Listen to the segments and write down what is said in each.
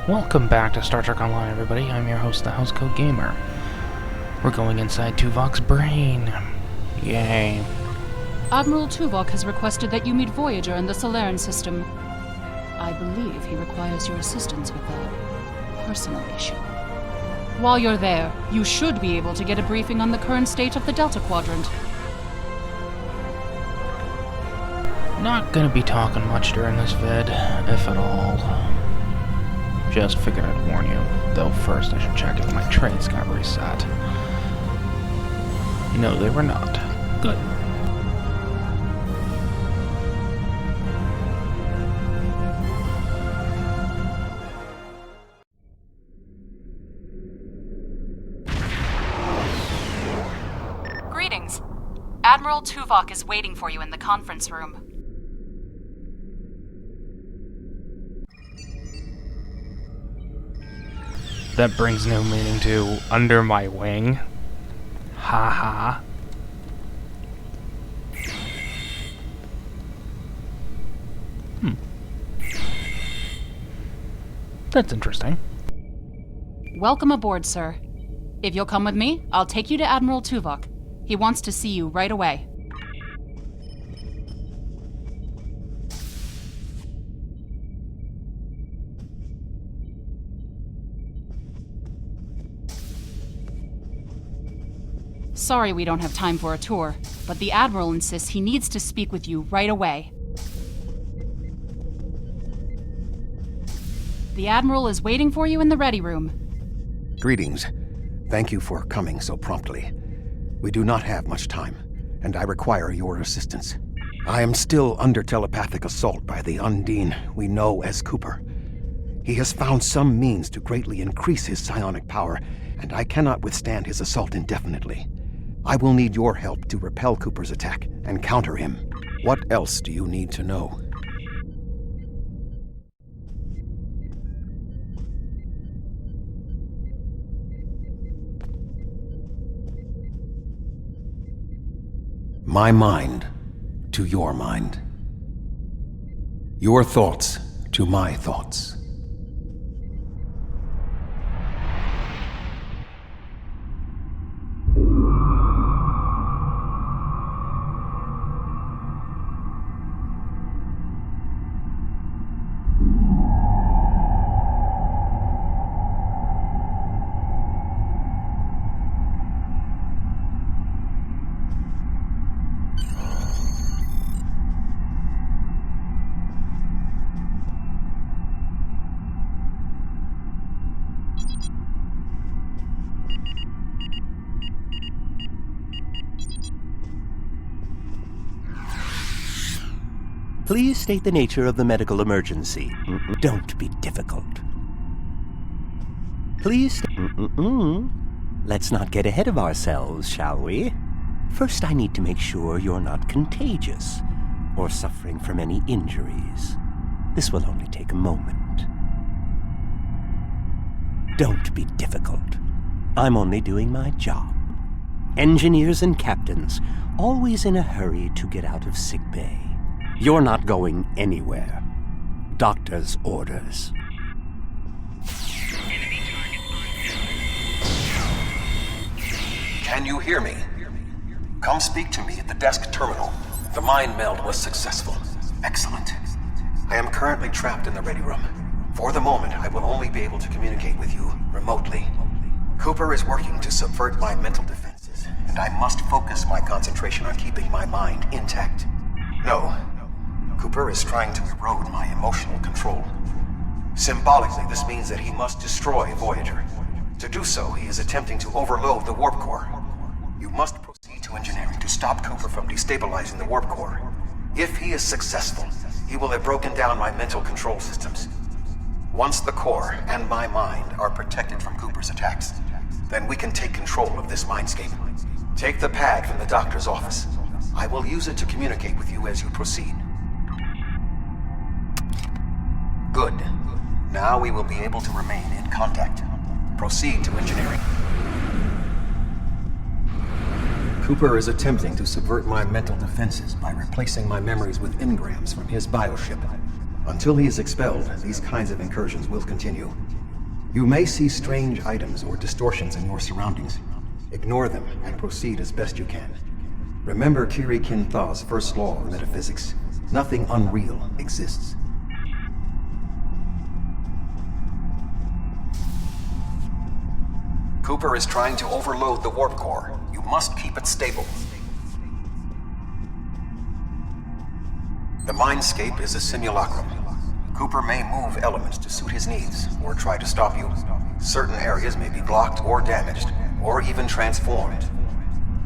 Welcome back to Star Trek Online, everybody. I'm your host, the Housecoat Gamer. We're going inside Tuvok's brain. Yay. Admiral Tuvok has requested that you meet Voyager in the Solarian system. I believe he requires your assistance with a personal issue. While you're there, you should be able to get a briefing on the current state of the Delta Quadrant. Not gonna be talking much during this vid, if at all. Just figured I'd warn you. Though first I should check if my trades got reset. No, they were not. Good. Greetings. Admiral Tuvok is waiting for you in the conference room. That brings no meaning to under my wing. Ha. That's interesting. Welcome aboard, sir. If you'll come with me, I'll take you to Admiral Tuvok. He wants to see you right away. Sorry we don't have time for a tour, but the Admiral insists he needs to speak with you right away. The Admiral is waiting for you in the ready room. Greetings. Thank you for coming so promptly. We do not have much time, and I require your assistance. I am still under telepathic assault by the Undine we know as Cooper. He has found some means to greatly increase his psionic power, and I cannot withstand his assault indefinitely. I will need your help to repel Cooper's attack and counter him. What else do you need to know? My mind to your mind. Your thoughts to my thoughts. Please state the nature of the medical emergency. Don't be difficult. Please. Let's not get ahead of ourselves, shall we? First, I need to make sure you're not contagious or suffering from any injuries. This will only take a moment. Don't be difficult. I'm only doing my job. Engineers and captains, always in a hurry to get out of sickbay. You're not going anywhere. Doctor's orders. Can you hear me? Come speak to me at the desk terminal. The mind meld was successful. Excellent. I am currently trapped in the ready room. For the moment, I will only be able to communicate with you remotely. Cooper is working to subvert my mental defenses, and I must focus my concentration on keeping my mind intact. No. Cooper is trying to erode my emotional control. Symbolically, this means that he must destroy Voyager. To do so, he is attempting to overload the warp core. You must proceed to engineering to stop Cooper from destabilizing the warp core. If he is successful, he will have broken down my mental control systems. Once the core and my mind are protected from Cooper's attacks, then we can take control of this Mindscape. Take the pad from the doctor's office. I will use it to communicate with you as you proceed. Good. Now we will be able to remain in contact. Proceed to engineering. Cooper is attempting to subvert my mental defenses by replacing my memories with engrams from his bioship. Until he is expelled, these kinds of incursions will continue. You may see strange items or distortions in your surroundings. Ignore them and proceed as best you can. Remember Kiri Kin Tha's first law of metaphysics. Nothing unreal exists. Cooper is trying to overload the warp core. You must keep it stable. The Mindscape is a simulacrum. Cooper may move elements to suit his needs, or try to stop you. Certain areas may be blocked or damaged, or even transformed.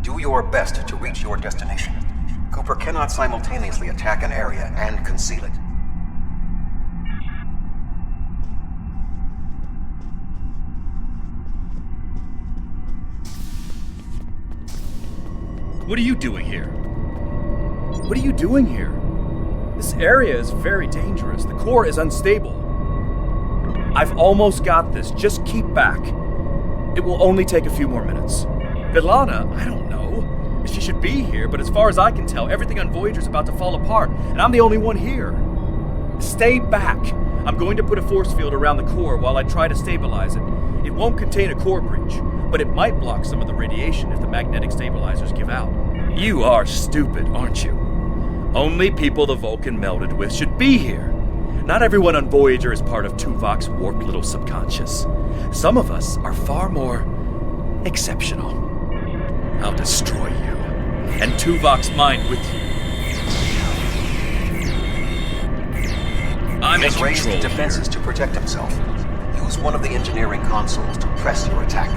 Do your best to reach your destination. Cooper cannot simultaneously attack an area and conceal it. What are you doing here? What are you doing here? This area is very dangerous. The core is unstable. I've almost got this. Just keep back. It will only take a few more minutes. Vilana, I don't know. She should be here, but as far as I can tell, everything on Voyager's about to fall apart, and I'm the only one here. Stay back. I'm going to put a force field around the core while I try to stabilize it. It won't contain a core breach, but it might block some of the radiation if the magnetic stabilizers give out. You are stupid, aren't you? Only people the Vulcan melded with should be here. Not everyone on Voyager is part of Tuvok's warped little subconscious. Some of us are far more exceptional. I'll destroy you, and Tuvok's mind with you. I'm in He has raised control defenses to protect himself. Use one of the engineering consoles to press your attack.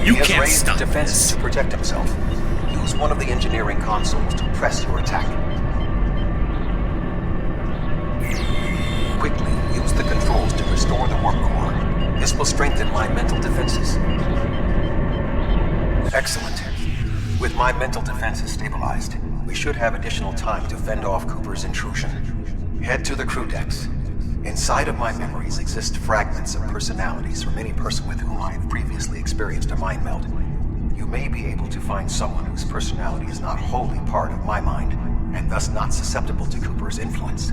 You He has can't raised stop defenses this. to protect himself. Use one of the engineering consoles to press your attack. Quickly use the controls to restore the warp core. This will strengthen my mental defenses. Excellent. With my mental defenses stabilized, we should have additional time to fend off Cooper's intrusion. Head to the crew decks. Inside of my memories exist fragments of personalities from any person with whom I have previously experienced a mind meld. You may be able to find someone whose personality is not wholly part of my mind, and thus not susceptible to Cooper's influence.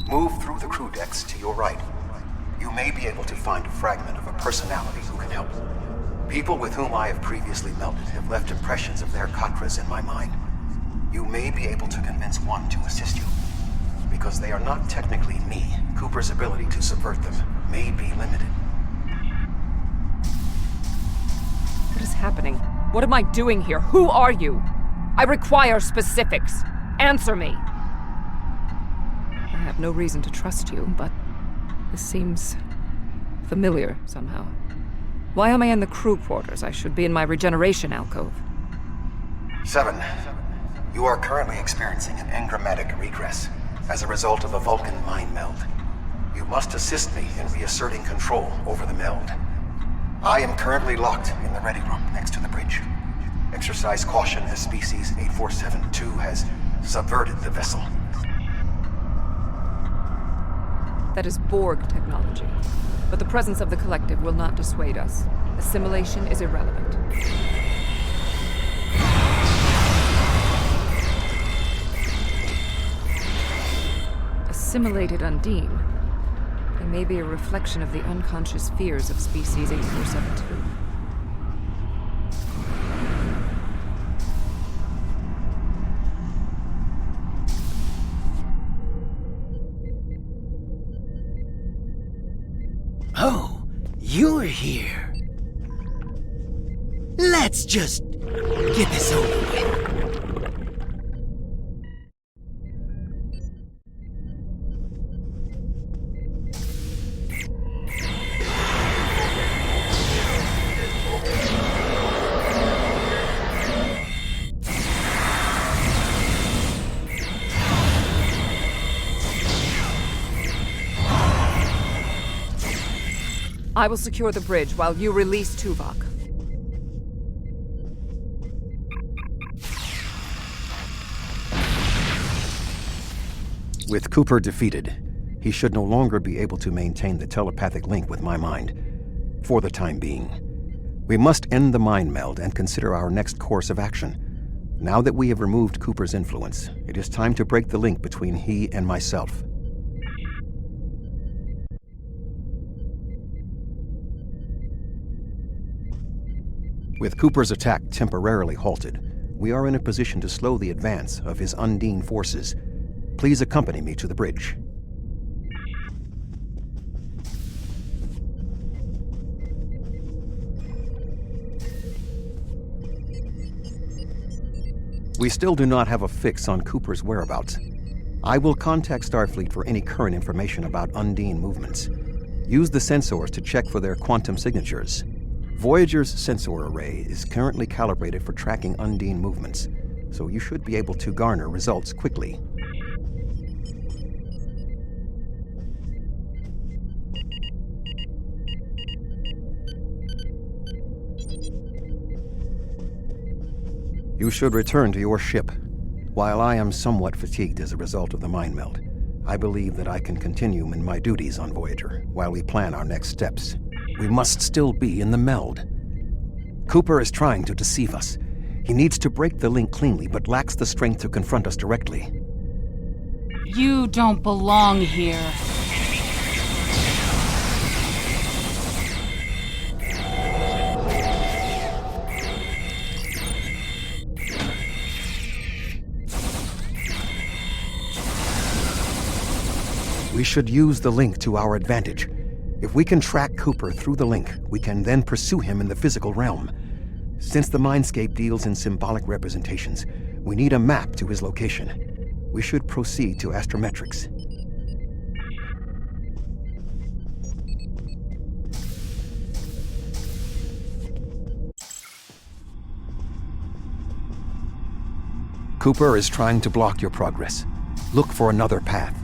Move through the crew decks to your right. You may be able to find a fragment of a personality who can help. People with whom I have previously melded have left impressions of their Katras in my mind. You may be able to convince one to assist you. Because they are not technically me, Cooper's ability to subvert them may be limited. What is happening? What am I doing here? Who are you? I require specifics. Answer me. I have no reason to trust you, but this seems familiar somehow. Why am I in the crew quarters? I should be in my regeneration alcove. 7. You are currently experiencing an engrammatic regress as a result of a Vulcan mind meld. You must assist me in reasserting control over the meld. I am currently locked in the ready room next to the bridge. Exercise caution as species 8472 has subverted the vessel. That is Borg technology. But the presence of the collective will not dissuade us. Assimilation is irrelevant. Assimilated Undine. They may be a reflection of the unconscious fears of species 8472. Oh, you're here. Let's just get this over with. I will secure the bridge while you release Tuvok. With Cooper defeated, he should no longer be able to maintain the telepathic link with my mind, for the time being. We must end the mind meld and consider our next course of action. Now that we have removed Cooper's influence, it is time to break the link between he and myself. With Cooper's attack temporarily halted, we are in a position to slow the advance of his Undine forces. Please accompany me to the bridge. We still do not have a fix on Cooper's whereabouts. I will contact Starfleet for any current information about Undine movements. Use the sensors to check for their quantum signatures. Voyager's sensor array is currently calibrated for tracking Undine movements, so you should be able to garner results quickly. You should return to your ship. While I am somewhat fatigued as a result of the mind meld, I believe that I can continue in my duties on Voyager while we plan our next steps. We must still be in the meld. Cooper is trying to deceive us. He needs to break the link cleanly, but lacks the strength to confront us directly. You don't belong here. We should use the link to our advantage. If we can track Cooper through the link, we can then pursue him in the physical realm. Since the Mindscape deals in symbolic representations, we need a map to his location. We should proceed to astrometrics. Cooper is trying to block your progress. Look for another path.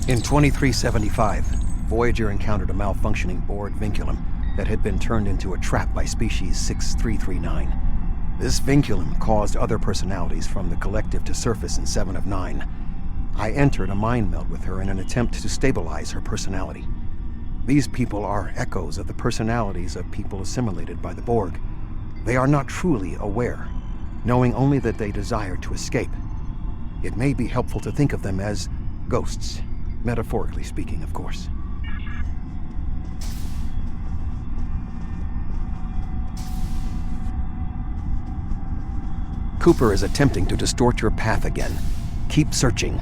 In 2375, Voyager encountered a malfunctioning board vinculum that had been turned into a trap by species 6339. This vinculum caused other personalities from the collective to surface in 7 of 9. I entered a mind meld with her in an attempt to stabilize her personality. These people are echoes of the personalities of people assimilated by the Borg. They are not truly aware, knowing only that they desire to escape. It may be helpful to think of them as ghosts. Metaphorically speaking, of course. Cooper is attempting to distort your path again. Keep searching.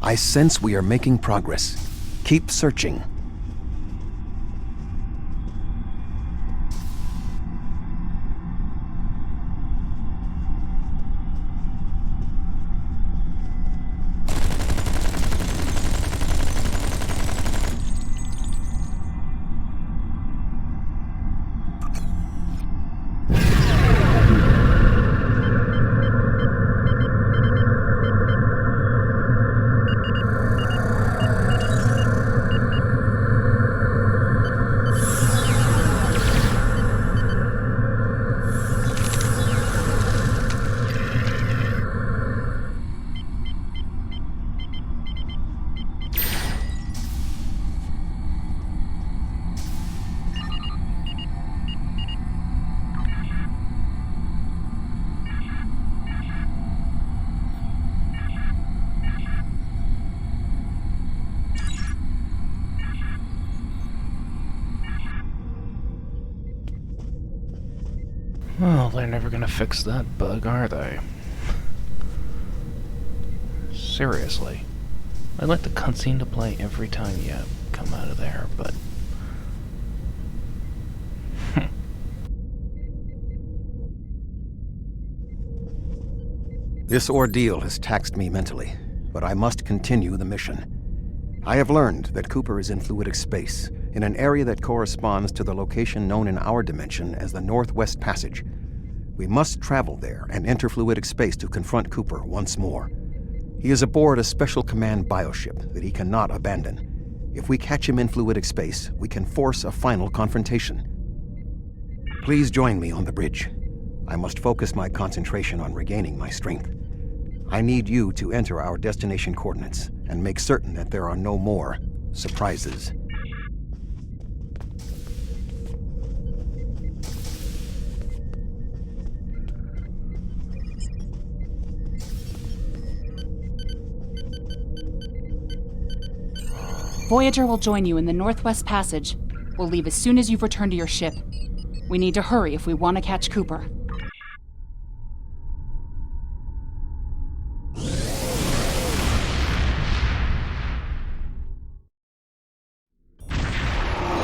I sense we are making progress. Keep searching. Well, they're never gonna fix that bug, are they? Seriously. I'd like the cutscene to play every time you come out of there, but... This ordeal has taxed me mentally, but I must continue the mission. I have learned that Cooper is in fluidic space, in an area that corresponds to the location known in our dimension as the Northwest Passage. We must travel there and enter fluidic space to confront Cooper once more. He is aboard a special command bioship that he cannot abandon. If we catch him in fluidic space, we can force a final confrontation. Please join me on the bridge. I must focus my concentration on regaining my strength. I need you to enter our destination coordinates and make certain that there are no more surprises. Voyager will join you in the Northwest Passage. We'll leave as soon as you've returned to your ship. We need to hurry if we want to catch Cooper.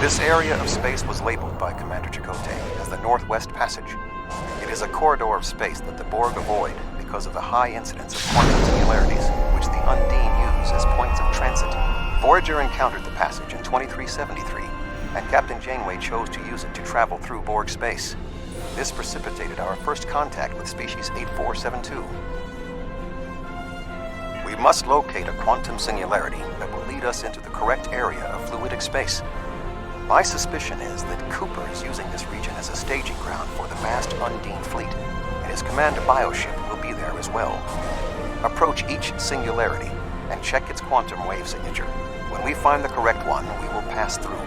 This area of space was labeled by Commander Chakotay as the Northwest Passage. It is a corridor of space that the Borg avoid because of the high incidence of quantum singularities, which the Undine use as points of transit. Voyager encountered the passage in 2373, and Captain Janeway chose to use it to travel through Borg space. This precipitated our first contact with species 8472. We must locate a quantum singularity that will lead us into the correct area of fluidic space. My suspicion is that Cooper is using this region as a staging ground for the vast Undine fleet, and his command bioship will be there as well. Approach each singularity and check its quantum wave signature. When we find the correct one, we will pass through.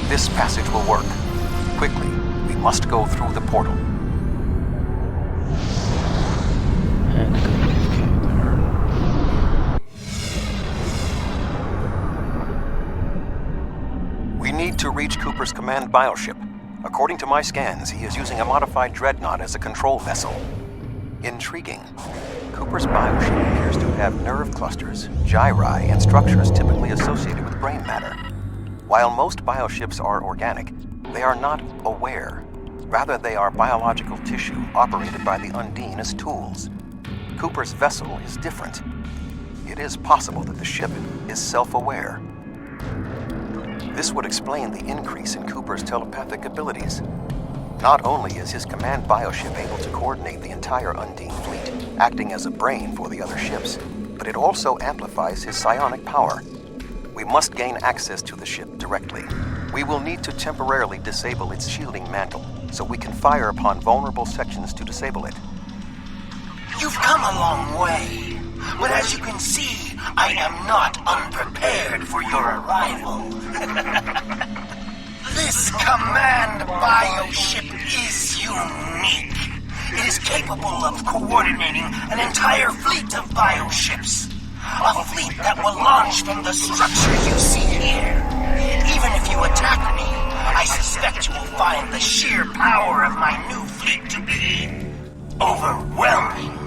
This passage will work. Quickly, we must go through the portal. And a good wave came there. We need to reach Cooper's command bioship. According to my scans, he is using a modified dreadnought as a control vessel. Intriguing. Cooper's bioship appears to have nerve clusters, gyri, and structures typically associated with brain matter. While most bioships are organic, they are not aware. Rather, they are biological tissue operated by the Undine as tools. Cooper's vessel is different. It is possible that the ship is self-aware. This would explain the increase in Cooper's telepathic abilities. Not only is his command bioship able to coordinate the entire Undine fleet, acting as a brain for the other ships, but it also amplifies his psionic power. We must gain access to the ship directly. We will need to temporarily disable its shielding mantle, so we can fire upon vulnerable sections to disable it. You've come a long way, but as you can see, I am not unprepared for your arrival. This command bioship is unique. It is capable of coordinating an entire fleet of bioships. A fleet that will launch from the structure you see here. Even if you attack me, I suspect you will find the sheer power of my new fleet to be overwhelming.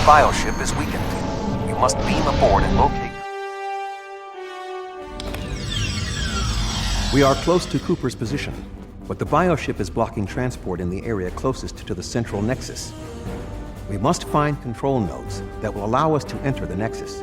Bioship is weakened. You must beam aboard and locate. We are close to Cooper's position, but the bioship is blocking transport in the area closest to the central nexus. We must find control nodes that will allow us to enter the nexus.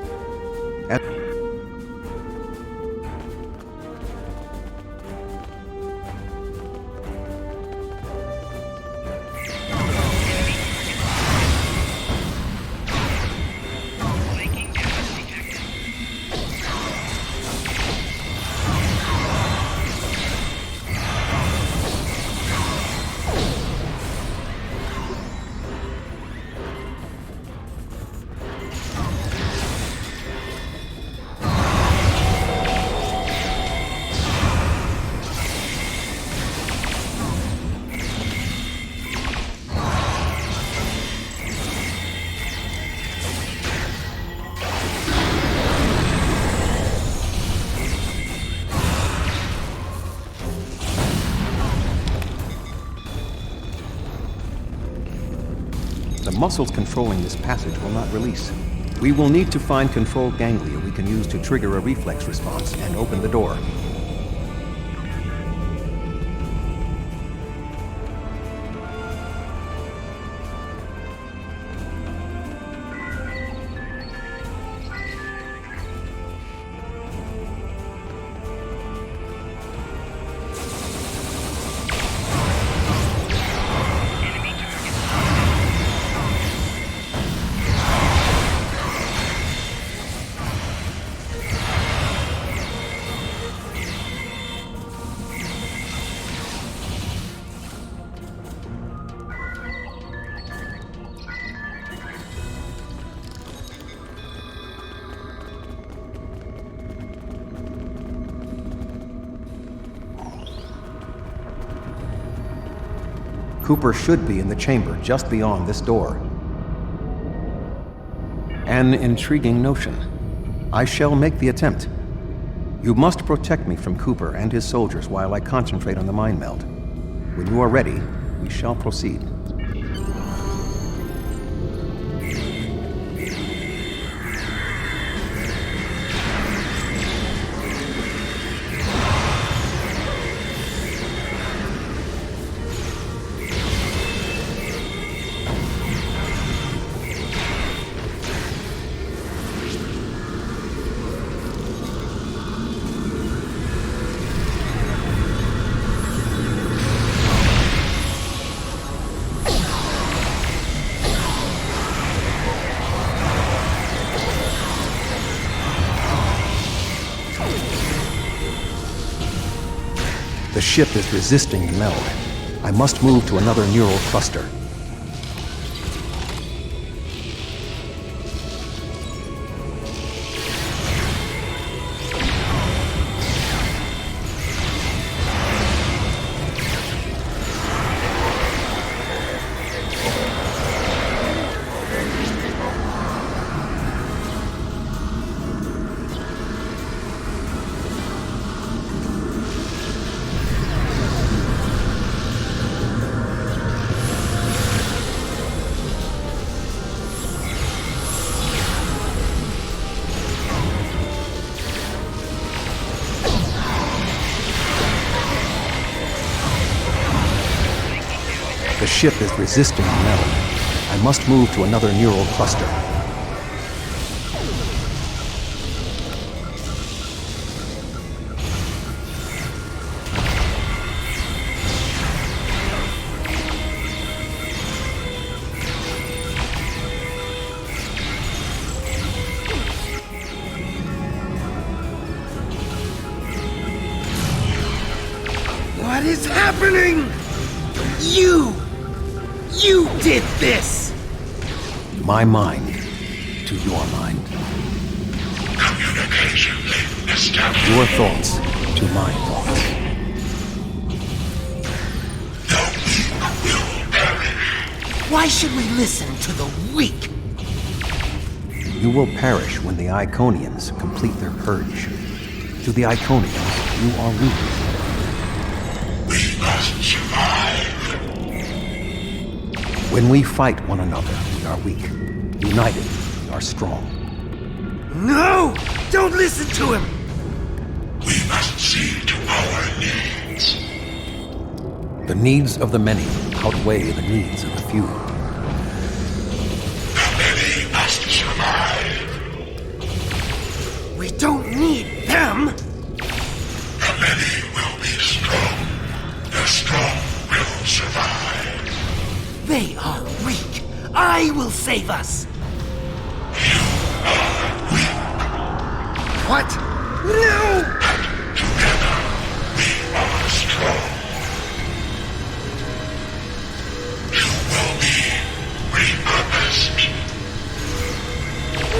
The muscles controlling this passage will not release. We will need to find control ganglia we can use to trigger a reflex response and open the door. Cooper should be in the chamber just beyond this door. An intriguing notion. I shall make the attempt. You must protect me from Cooper and his soldiers while I concentrate on the mind meld. When you are ready, we shall proceed. The ship is resisting the meld. I must move to another neural cluster. The ship is resisting the metal. I must move to another neural cluster. What is happening? You did this! My mind to your mind. Communication link established. Your thoughts to my thoughts. The weak will perish. Why should we listen to the weak? You will perish when the Iconians complete their purge. To the Iconians, you are weak. We must survive. When we fight one another, we are weak. United, we are strong. No! Don't listen to him! We must see to our needs. The needs of the many outweigh the needs of the few. The many must survive. We don't need them! The many will be strong. The strong will survive. They are weak. I will save us! You are weak. What? No! Together, we are strong. You will be repurposed.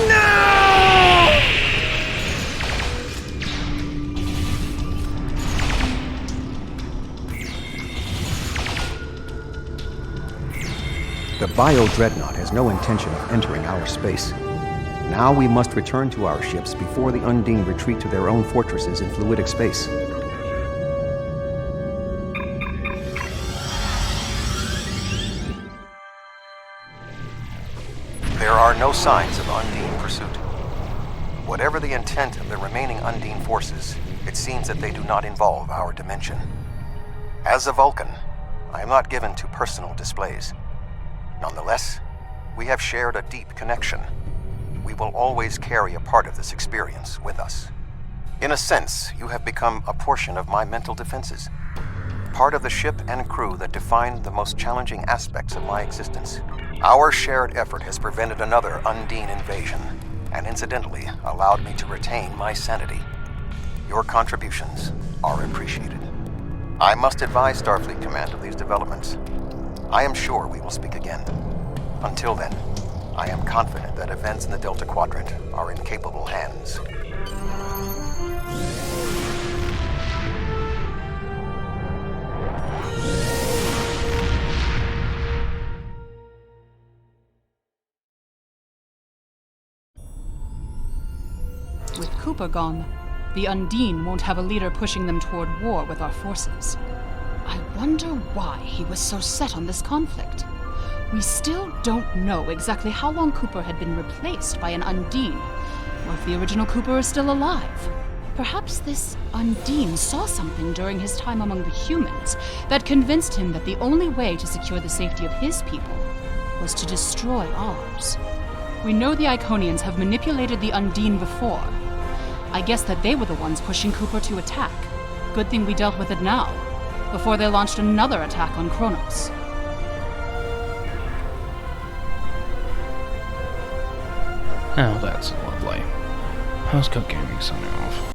No! The Bio-Dreadnought has no intention of entering our space. Now we must return to our ships before the Undine retreat to their own fortresses in fluidic space. There are no signs of Undine pursuit. Whatever the intent of the remaining Undine forces, it seems that they do not involve our dimension. As a Vulcan, I am not given to personal displays. Nonetheless, we have shared a deep connection. We will always carry a part of this experience with us. In a sense, you have become a portion of my mental defenses. Part of the ship and crew that defined the most challenging aspects of my existence. Our shared effort has prevented another Undine invasion, and incidentally allowed me to retain my sanity. Your contributions are appreciated. I must advise Starfleet Command of these developments. I am sure we will speak again. Until then, I am confident that events in the Delta Quadrant are in capable hands. With Cooper gone, the Undine won't have a leader pushing them toward war with our forces. I wonder why he was so set on this conflict. We still don't know exactly how long Cooper had been replaced by an Undine, or if the original Cooper is still alive. Perhaps this Undine saw something during his time among the humans that convinced him that the only way to secure the safety of his people was to destroy ours. We know the Iconians have manipulated the Undine before. I guess that they were the ones pushing Cooper to attack. Good thing we dealt with it now, before they launched another attack on Kronos. Oh, that's lovely. Housecoat Gaming signing off.